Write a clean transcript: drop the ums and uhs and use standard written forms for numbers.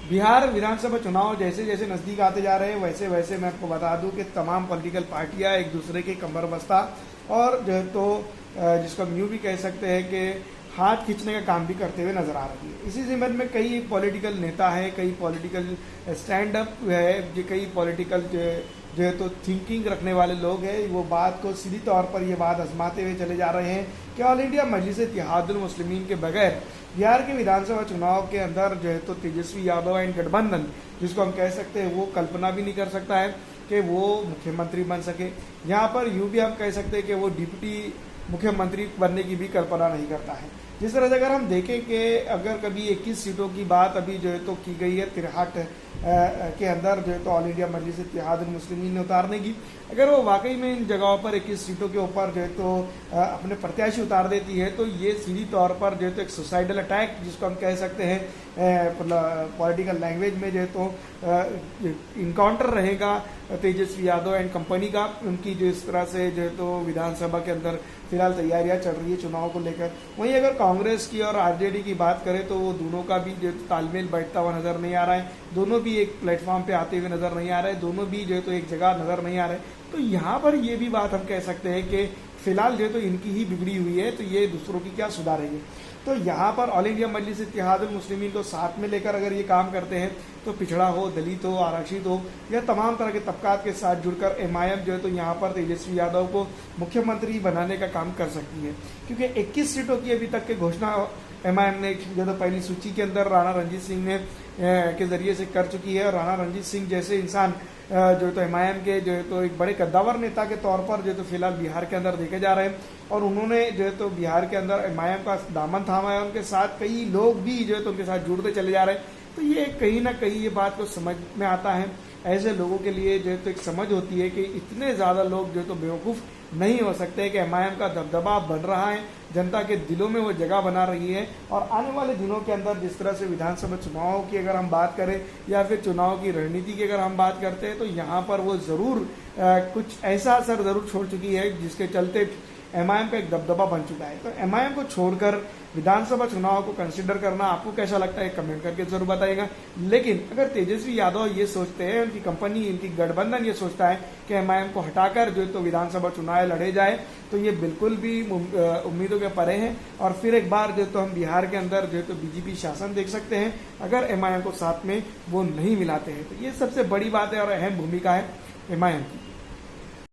बिहार विधानसभा चुनाव जैसे जैसे नजदीक आते जा रहे हैं वैसे वैसे मैं आपको बता दूं कि तमाम पॉलिटिकल पार्टियां एक दूसरे के कमर बस्ता और जो है तो जिसको हम यूं भी कह सकते हैं कि हाथ खींचने का काम भी करते हुए नजर आ रही है। इसी जिम्मन में कई पॉलिटिकल नेता हैं, कई पॉलिटिकल स्टैंड अप है, जो कई पॉलिटिकल जो है तो थिंकिंग रखने वाले लोग हैं, वो बात को सीधी तौर पर ये बात आजमाते हुए चले जा रहे हैं कि ऑल इंडिया मजलिस इत्तेहादुल मुस्लिमीन के बगैर बिहार के विधानसभा चुनाव के अंदर जो है तो तेजस्वी यादव एंड गठबंधन, जिसको हम कह सकते हैं, वो कल्पना भी नहीं कर सकता है कि वो मुख्यमंत्री बन सके। यहाँ पर यूं भी हम कह सकते हैं कि वो डिप्टी मुख्यमंत्री बनने की भी कल्पना नहीं करता है। जिस तरह से अगर हम देखें कि अगर कभी 21 सीटों की बात अभी जो है तो की गई है 63 के अंदर जो है तो ऑल इंडिया मजलिस इत्तेहादुल मुस्लिमीन ने उतारने की, अगर वो वाकई में इन जगहों पर 21 सीटों के ऊपर जो है तो अपने प्रत्याशी उतार देती है तो ये सीधी तौर पर जो है तो एक सुसाइडल अटैक, जिसको हम कह सकते हैं पॉलिटिकल लैंग्वेज में जो है तो इनकाउंटर रहेगा तेजस्वी यादव एंड कंपनी का। उनकी जो इस तरह से जो है तो विधानसभा के अंदर फिलहाल तैयारियां चल रही है चुनाव को लेकर। वहीं अगर कांग्रेस की और आरजेडी की बात करें तो वो दोनों का भी जो तालमेल बैठता हुआ नजर नहीं आ रहा है, दोनों भी एक प्लेटफॉर्म पे आते हुए नजर नहीं आ रहे, दोनों भी जो है तो एक जगह नजर नहीं आ रहे। तो यहाँ पर ये भी बात हम कह सकते हैं कि फिलहाल जो है तो इनकी ही बिगड़ी हुई है, तो ये दूसरों की क्या सुधारेंगे। तो यहाँ पर ऑल इंडिया मजलिस इत्तेहादुल मुस्लिमीन को साथ में लेकर अगर ये काम करते हैं तो पिछड़ा हो, दलित हो, आरक्षित हो या तमाम तरह के तबकात के साथ जुड़कर एमआईएम जो है तो यहाँ पर तेजस्वी यादव को मुख्यमंत्री बनाने का काम कर सकती है। क्योंकि 21 सीटों की अभी तक की घोषणा एमआईएम ने जो तो पहली सूची के अंदर राणा रणजीत सिंह ने के जरिए से कर चुकी है। और राणा रणजीत सिंह जैसे इंसान जो तो एमआईएम के जो है तो एक बड़े कद्दावर नेता के तौर पर जो तो फिलहाल बिहार के अंदर देखे जा रहे हैं और उन्होंने जो है तो बिहार के अंदर एमआईएम का दामन थामा है, उनके साथ कई लोग भी जो है तो उनके साथ जुड़ते चले जा रहे हैं। तो ये कहीं ना कहीं ये बात को समझ में आता है, ऐसे लोगों के लिए जो है तो एक समझ होती है कि इतने ज़्यादा लोग जो तो बेवकूफ़ नहीं हो सकते कि एमआईएम का दबदबा बन रहा है, जनता के दिलों में वो जगह बना रही है। और आने वाले दिनों के अंदर जिस तरह से विधानसभा चुनाव की अगर हम बात करें या फिर चुनाव की रणनीति की अगर हम बात करते हैं तो यहाँ पर वो ज़रूर कुछ ऐसा असर ज़रूर छोड़ चुकी है जिसके चलते एमआईएम का एक दबदबा बन चुका है। तो एमआईएम को छोड़कर विधानसभा चुनाव को कंसिडर करना आपको कैसा लगता है, कमेंट करके जरूर बताइएगा। लेकिन अगर तेजस्वी यादव ये सोचते हैं, उनकी कंपनी, इनकी गठबंधन ये सोचता है कि एमआईएम को हटाकर जो तो विधानसभा चुनाव लड़े जाए, तो ये बिल्कुल भी उम्मीदों के परे हैं। और फिर एक बार जो तो हम बिहार के अंदर जो तो बीजेपी शासन देख सकते हैं अगर एमआईएम को साथ में वो नहीं मिलाते हैं। तो ये सबसे बड़ी बात है और अहम भूमिका है एमआईएम की।